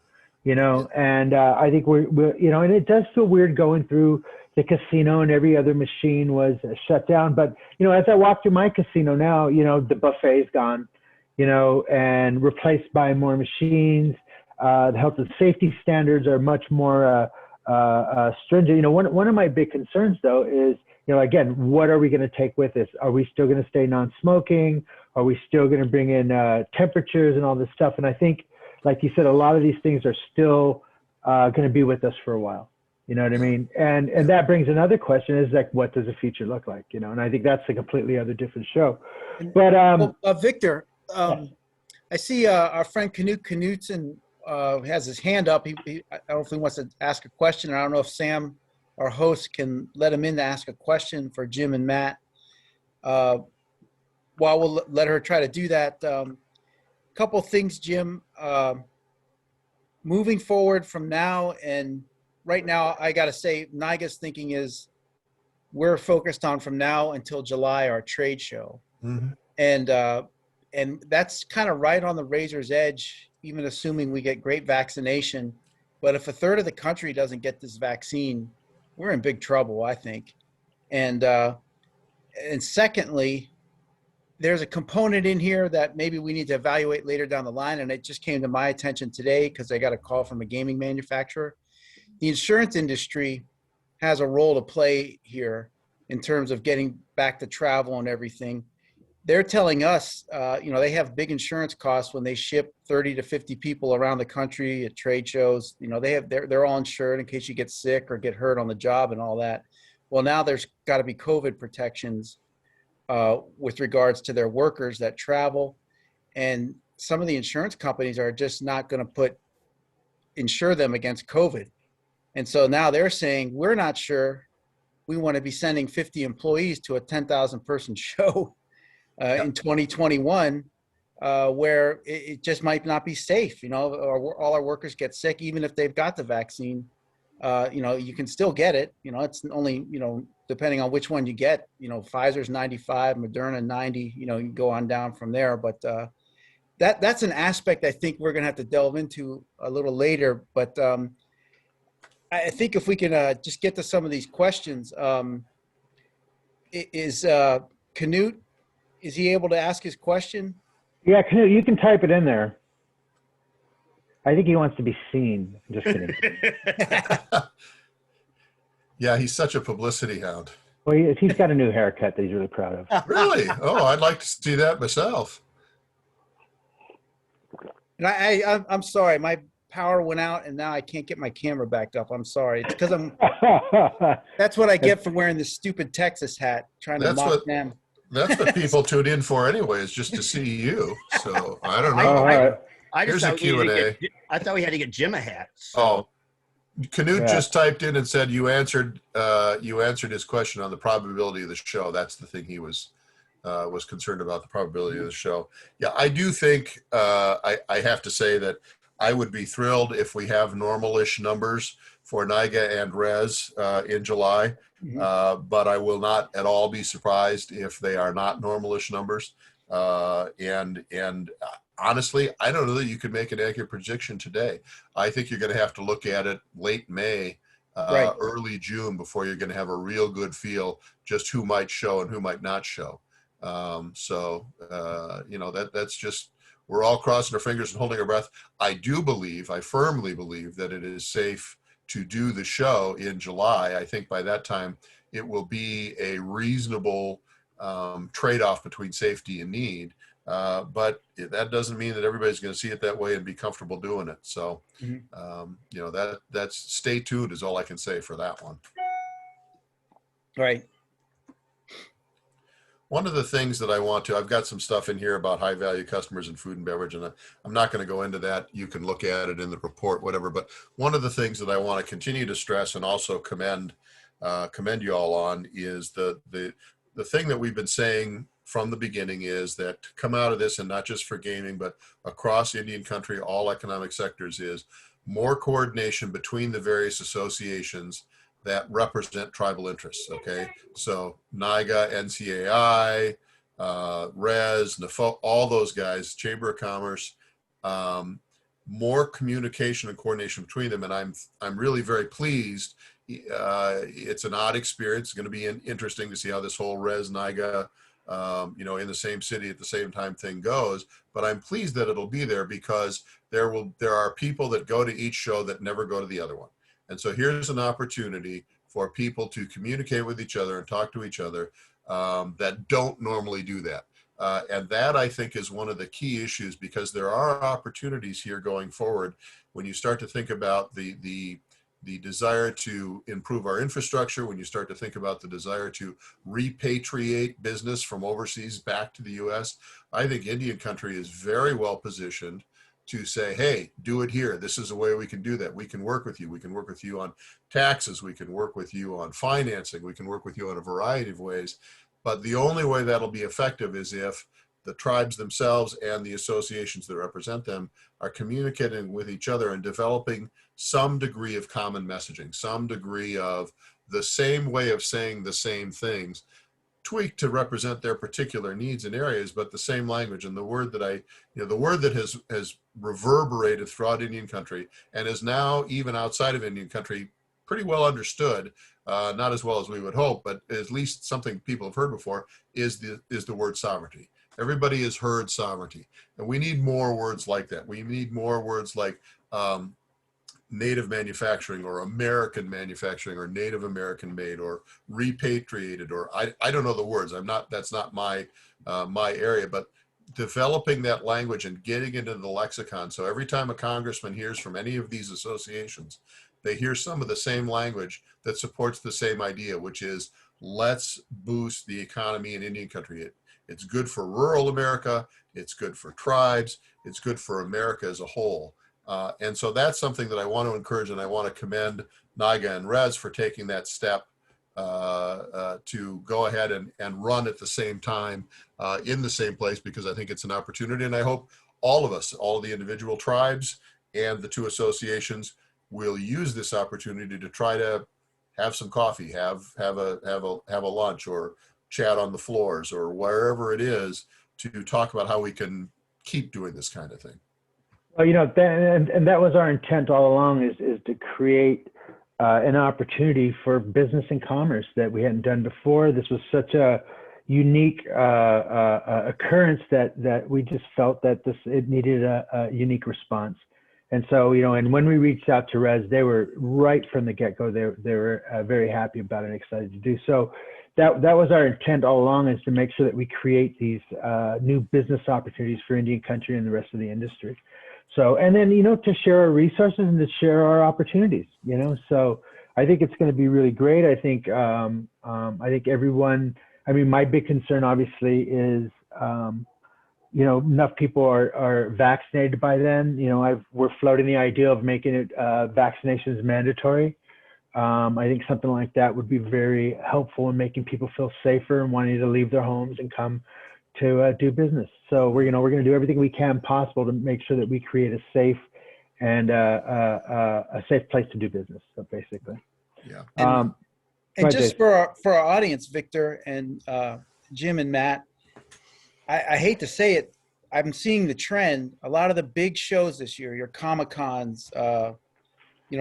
And I think we're and it does feel weird going through the casino and every other machine was shut down. But as I walk through my casino now, the buffet's gone. And replaced by more machines. The health and safety standards are much more stringent. One of my big concerns, though, is, again, what are we going to take with us? Are we still going to stay non-smoking? Are we still going to bring in temperatures and all this stuff? And I think, like you said, a lot of these things are still going to be with us for a while. You know what I mean? And that brings another question, is like, what does the future look like? And I think that's a completely other different show. But Victor, I see our friend Knut Knutson has his hand up. I don't know if he wants to ask a question. I don't know if Sam, our host, can let him in to ask a question for Jim and Matt. While we'll let her try to do that, couple things, Jim. Moving forward from now, and right now, I got to say, NIGA's thinking is we're focused on from now until July, our trade show. Mm-hmm. And that's kind of right on the razor's edge, even assuming we get great vaccination. But if 1/3 of the country doesn't get this vaccine, we're in big trouble, I think. And secondly, there's a component in here that maybe we need to evaluate later down the line. And it just came to my attention today because I got a call from a gaming manufacturer. The insurance industry has a role to play here in terms of getting back to travel and everything. They're telling us, they have big insurance costs when they ship 30 to 50 people around the country at trade shows. They're all insured in case you get sick or get hurt on the job and all that. Well, now there's got to be COVID protections with regards to their workers that travel. And some of the insurance companies are just not going to insure them against COVID. And so now they're saying, we're not sure we want to be sending 50 employees to a 10,000 person show in 2021, where it just might not be safe, or all our workers get sick, even if they've got the vaccine. You can still get it. It's only, depending on which one you get, Pfizer's 95, Moderna 90, you can go on down from there. But that's an aspect I think we're going to have to delve into a little later. But I think if we can just get to some of these questions, is Knut, is he able to ask his question? Yeah, Knut, you can type it in there. I think he wants to be seen. Just kidding. Yeah, he's such a publicity hound. Well, he's got a new haircut that he's really proud of. Really? Oh, I'd like to see that myself. And I'm sorry, my power went out and now I can't get my camera back up. I'm sorry. It's because that's what I get for wearing this stupid Texas hat, trying to mock them. That's what people tune in for anyway, is just to see you. So I don't know. Here's a Q&A. I thought we had to get Jim a hat. So. Oh, Knut just typed in and said you answered his question on the probability of the show. That's the thing he was concerned about, the probability of the show. Yeah, I do think I have to say that I would be thrilled if we have normal-ish numbers for NIGA and Res in July. But I will not at all be surprised if they are not normal-ish numbers. And honestly, I don't know that you could make an accurate prediction today. I think you're going to have to look at it late May, early June before you're going to have a real good feel just who might show and who might not show. That's just, we're all crossing our fingers and holding our breath. I firmly believe that it is safe to do the show in July. I think by that time it will be a reasonable trade-off between safety and need. But that doesn't mean that everybody's going to see it that way and be comfortable doing it. So, that's stay tuned is all I can say for that one. Right. One of the things that I've got some stuff in here about high value customers in food and beverage, and I'm not going to go into that. You can look at it in the report, whatever. But one of the things that I want to continue to stress and also commend you all on is the thing that we've been saying from the beginning is that to come out of this, and not just for gaming, but across Indian country, all economic sectors, is more coordination between the various associations that represent tribal interests. Okay, so NIGA, NCAI, RES, NAFO, all those guys, Chamber of Commerce, more communication and coordination between them, and I'm really very pleased. It's an odd experience. It's going to be interesting to see how this whole RES NIGA, in the same city at the same time thing goes. But I'm pleased that it'll be there because there are people that go to each show that never go to the other one. And so here's an opportunity for people to communicate with each other and talk to each other that don't normally do that. And that, I think, is one of the key issues, because there are opportunities here going forward when you start to think about the desire to improve our infrastructure, when you start to think about the desire to repatriate business from overseas back to the US. I think Indian country is very well positioned to say, hey, do it here. This is a way we can do that. We can work with you. We can work with you on taxes. We can work with you on financing. We can work with you in a variety of ways. But the only way that'll be effective is if the tribes themselves and the associations that represent them are communicating with each other and developing some degree of common messaging, some degree of the same way of saying the same things, tweaked to represent their particular needs and areas, but the same language. And the word that the word that has reverberated throughout Indian country and is now even outside of Indian country pretty well understood, not as well as we would hope, but at least something people have heard before, is the word sovereignty. Everybody has heard sovereignty, and we need more words like that. We need more words like native manufacturing, or American manufacturing, or Native American made, or repatriated, or I don't know the words. That's not my area, but developing that language and getting into the lexicon. So every time a congressman hears from any of these associations, they hear some of the same language that supports the same idea, which is let's boost the economy in Indian country. It's good for rural America. It's good for tribes. It's good for America as a whole. And so that's something that I want to encourage, and I want to commend NIGA and RES for taking that step to go ahead and run at the same time in the same place, because I think it's an opportunity. And I hope all of us, all of the individual tribes and the two associations, will use this opportunity to try to have some coffee, have a lunch, or chat on the floors, or wherever it is, to talk about how we can keep doing this kind of thing. Well, and that was our intent all along, is to create an opportunity for business and commerce that we hadn't done before. This was such a unique occurrence that we just felt that it needed a unique response. And so, and when we reached out to RES, they were right from the get-go. They were very happy about it and excited to do so. That was our intent all along, is to make sure that we create these new business opportunities for Indian country and the rest of the industry. So, and then, to share our resources and to share our opportunities, so I think it's going to be really great. I think everyone, my big concern obviously is, enough people are vaccinated by then. We're floating the idea of making it vaccinations mandatory. I think something like that would be very helpful in making people feel safer and wanting to leave their homes and come to do business. So we're going to do everything we can possible to make sure that we create a safe and a safe place to do business. So basically, yeah. And just for our audience, Victor and Jim and Matt, I hate to say it, I'm seeing the trend. A lot of the big shows this year, your Comic-Cons,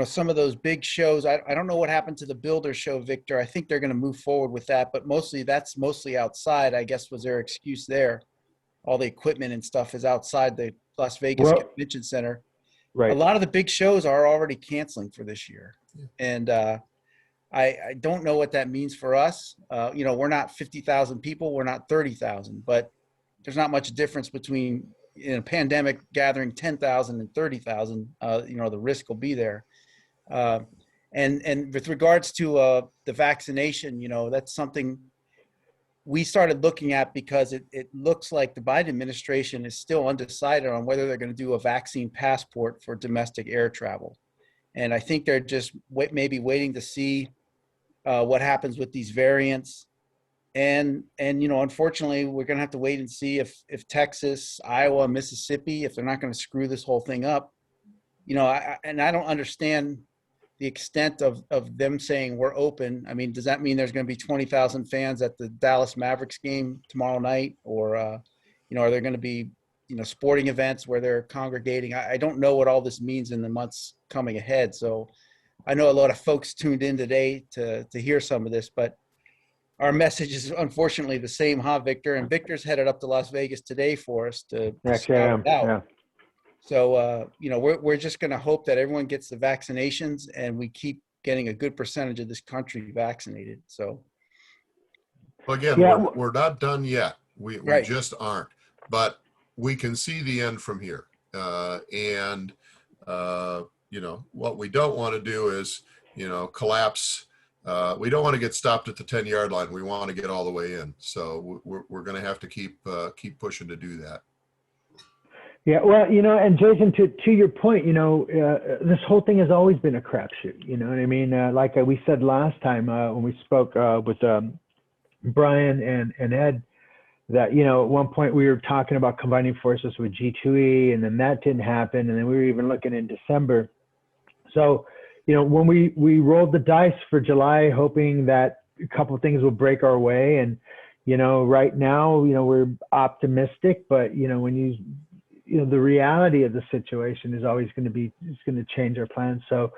some of those big shows. I don't know what happened to the Builder show, Victor. I think they're going to move forward with that, but that's mostly outside, I guess, was their excuse there. All the equipment and stuff is outside the Las Vegas Convention Center. Right. A lot of the big shows are already canceling for this year. Yeah. And I don't know what that means for us. We're not 50,000 people. We're not 30,000, but there's not much difference between, in a pandemic, gathering 10,000 and 30,000. The risk will be there. And with regards to the vaccination, that's something we started looking at, because it looks like the Biden administration is still undecided on whether they're going to do a vaccine passport for domestic air travel. And I think they're just maybe waiting to see what happens with these variants. And unfortunately, we're going to have to wait and see if Texas, Iowa, Mississippi, if they're not going to screw this whole thing up. I don't understand the extent of them saying we're open. I mean, does that mean there's going to be 20,000 fans at the Dallas Mavericks game tomorrow night? Or, are there going to be, sporting events where they're congregating? I don't know what all this means in the months coming ahead. So I know a lot of folks tuned in today to hear some of this, but our message is unfortunately the same, huh, Victor? And Victor's headed up to Las Vegas today for us to scout it out. Yeah. So, we're just going to hope that everyone gets the vaccinations and we keep getting a good percentage of this country vaccinated. So, Well, again, we're not done yet. We Right. just aren't. But we can see the end from here. What we don't want to do is, collapse. We don't want to get stopped at the 10-yard line. We want to get all the way in. So we're going to have to keep pushing to do that. Yeah, well, and Jason, to your point, this whole thing has always been a crapshoot. You know what I mean? Like we said last time when we spoke with Brian and Ed, that at one point we were talking about combining forces with G2E, and then that didn't happen, and then we were even looking in December. So, when we rolled the dice for July, hoping that a couple of things will break our way, and right now, we're optimistic, but when the reality of the situation is always going to change our plans. So,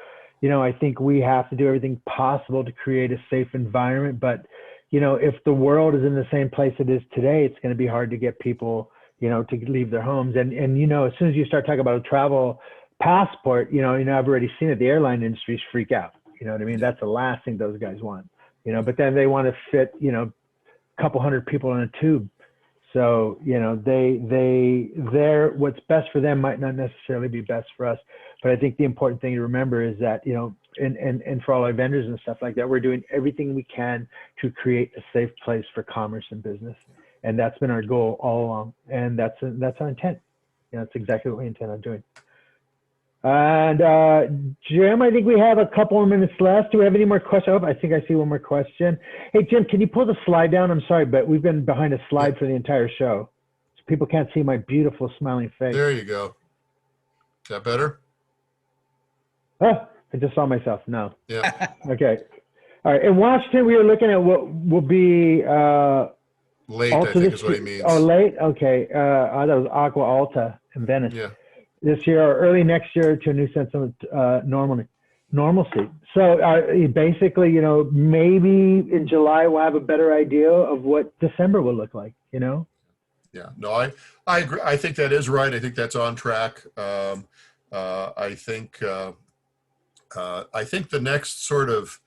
I think we have to do everything possible to create a safe environment. But, if the world is in the same place it is today, it's going to be hard to get people, to leave their homes. And as soon as you start talking about a travel passport, I've already seen it. The airline industries freak out. You know what I mean? That's the last thing those guys want, but then they want to fit, a couple hundred people in a tube. So, they're what's best for them might not necessarily be best for us. But I think the important thing to remember is that, and for all our vendors and stuff like that, we're doing everything we can to create a safe place for commerce and business. And that's been our goal all along. And that's our intent. That's exactly what we intend on doing. And Jim, I think we have a couple of minutes left. Do we have any more questions? Oh, I think I see one more question. Hey, Jim, can you pull the slide down? I'm sorry, but we've been behind a slide for the entire show. So people can't see my beautiful smiling face. There you go. Is that better? Oh, I just saw myself. No. Yeah. Okay. All right. In Washington, we were looking at what will be late, I think is what he means. Oh, late? Okay. That was Aqua Alta in Venice. Yeah. This year or early next year to a new sense of normalcy. So basically, maybe in July we'll have a better idea of what December will look like, Yeah, no, I agree. I think that is right. I think that's on track. I think the next sort of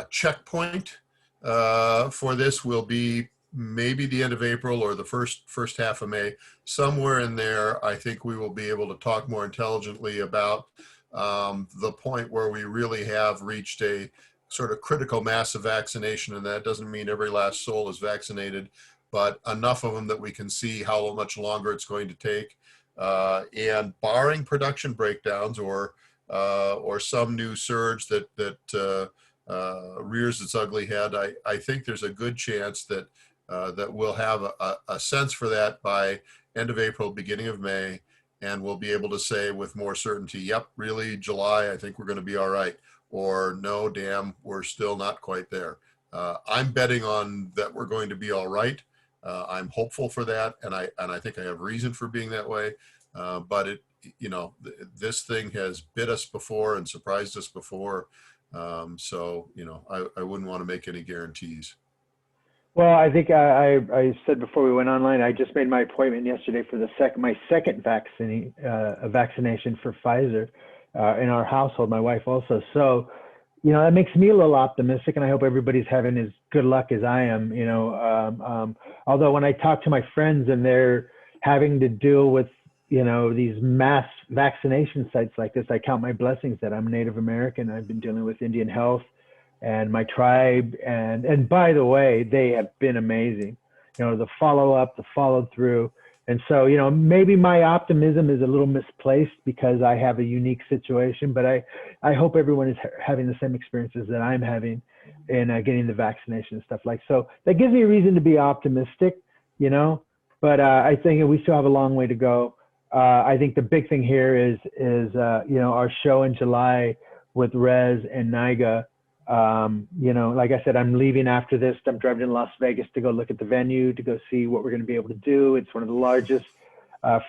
checkpoint for this will be maybe the end of April or the first half of May. Somewhere in there, I think we will be able to talk more intelligently about the point where we really have reached a sort of critical mass of vaccination. And that doesn't mean every last soul is vaccinated, but enough of them that we can see how much longer it's going to take. And barring production breakdowns or some new surge that rears its ugly head, I think there's a good chance that we'll have a sense for that by end of April, beginning of May, and we'll be able to say with more certainty, yep, really July, I think we're going to be all right. Or no, damn, we're still not quite there. I'm betting on that we're going to be all right. I'm hopeful for that, and I think I have reason for being that way. But this thing has bit us before and surprised us before. So I wouldn't want to make any guarantees. Well, I think I said before we went online, I just made my appointment yesterday for my second vaccination for Pfizer in our household, my wife also. So, that makes me a little optimistic, and I hope everybody's having as good luck as I am, although when I talk to my friends and they're having to deal with, these mass vaccination sites like this, I count my blessings that I'm Native American. I've been dealing with Indian health and my tribe. And by the way, they have been amazing. You know, the follow up, the follow through. And so, you know, maybe my optimism is a little misplaced because I have a unique situation, but I hope everyone is having the same experiences that I'm having in getting the vaccination and stuff like. So that gives me a reason to be optimistic, you know, but I think we still have a long way to go. I think the big thing here is you know, our show in July with Rez and Niga. You know, like I said, I'm leaving after this. I'm driving to Las Vegas to go look at the venue, to go see what we're going to be able to do. It's one of the largest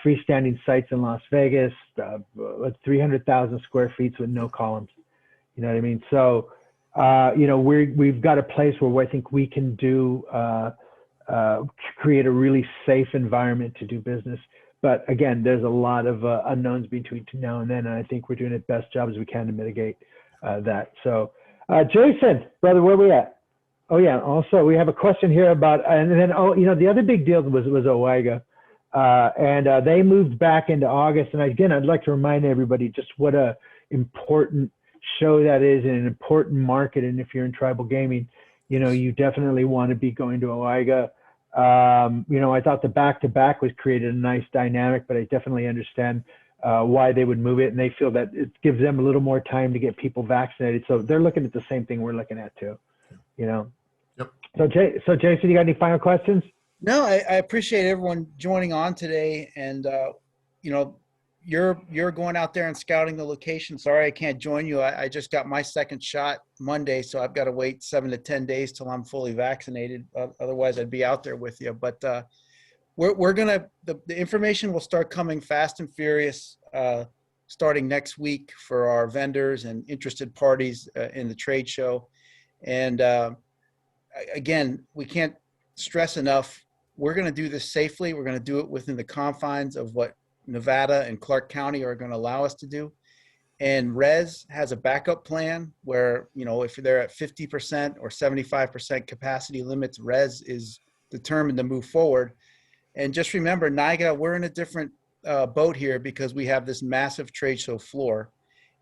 freestanding sites in Las Vegas, 300,000 square feet with no columns. You know what I mean? So, you know, we've got a place where I think we can do, create a really safe environment to do business. But again, there's a lot of unknowns between now and then, and I think we're doing the best job as we can to mitigate that. So, Jason, brother, where are we at? Oh yeah. Also, we have a question here about, and then, oh, you know, the other big deal was Owega, and they moved back into August. And again, I'd like to remind everybody just what a important show that is, and an important market. And if you're in tribal gaming, you know, you definitely want to be going to Owega. You know, I thought the back-to-back was created a nice dynamic, but I definitely understand why they would move it, and they feel that it gives them a little more time to get people vaccinated. So they're looking at the same thing we're looking at too, you know? Yep. So Jason, you got any final questions? No, I appreciate everyone joining on today, and you know, you're going out there and scouting the location. Sorry, I can't join you. I just got my second shot Monday, so I've got to wait 7 to 10 days till I'm fully vaccinated. Otherwise, I'd be out there with you. But we're gonna, the information will start coming fast and furious starting next week for our vendors and interested parties in the trade show. And again, we can't stress enough, we're going to do this safely. We're going to do it within the confines of what Nevada and Clark County are going to allow us to do. And Rez has a backup plan where, you know, if they're at 50% or 75% capacity limits, Rez is determined to move forward. And just remember, NIGA, we're in a different boat here because we have this massive trade show floor,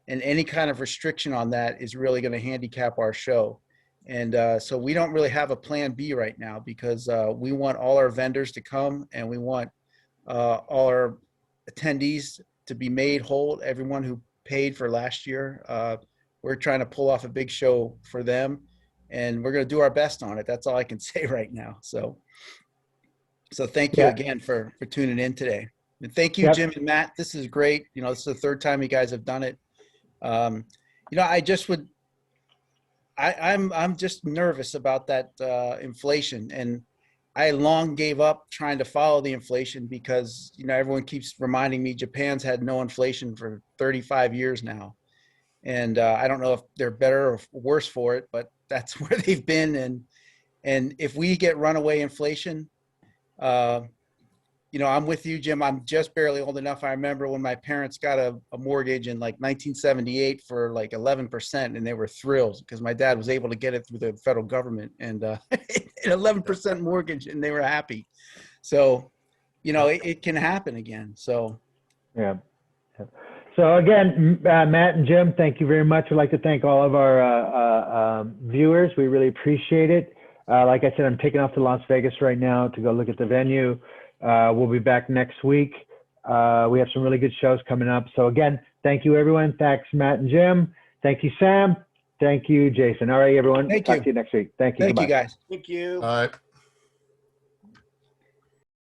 and any kind of restriction on that is really going to handicap our show. And so we don't really have a plan B right now because we want all our vendors to come, and we want all our attendees to be made whole. Everyone who paid for last year, we're trying to pull off a big show for them, and we're going to do our best on it. That's all I can say right now. So thank you again for tuning in today. And thank you, Jim and Matt. This is great. You know, this is the third time you guys have done it. You know, I'm just nervous about that inflation, and I long gave up trying to follow the inflation because, you know, everyone keeps reminding me Japan's had no inflation for 35 years now. And I don't know if they're better or worse for it, but that's where they've been. And if we get runaway inflation, you know, I'm with you, Jim. I'm just barely old enough. I remember when my parents got a mortgage in like 1978 for like 11%, and they were thrilled because my dad was able to get it through the federal government, and an 11% mortgage, and they were happy. So, you know, it can happen again. So, yeah. So again, Matt and Jim, thank you very much. I'd like to thank all of our viewers. We really appreciate it. Like I said, I'm taking off to Las Vegas right now to go look at the venue. We'll be back next week. We have some really good shows coming up. So again, thank you, everyone. Thanks, Matt and Jim. Thank you, Sam. Thank you, Jason. All right, everyone. Thank Talk you. to you next week. Thank you. Thank you, guys. Thank you. All right.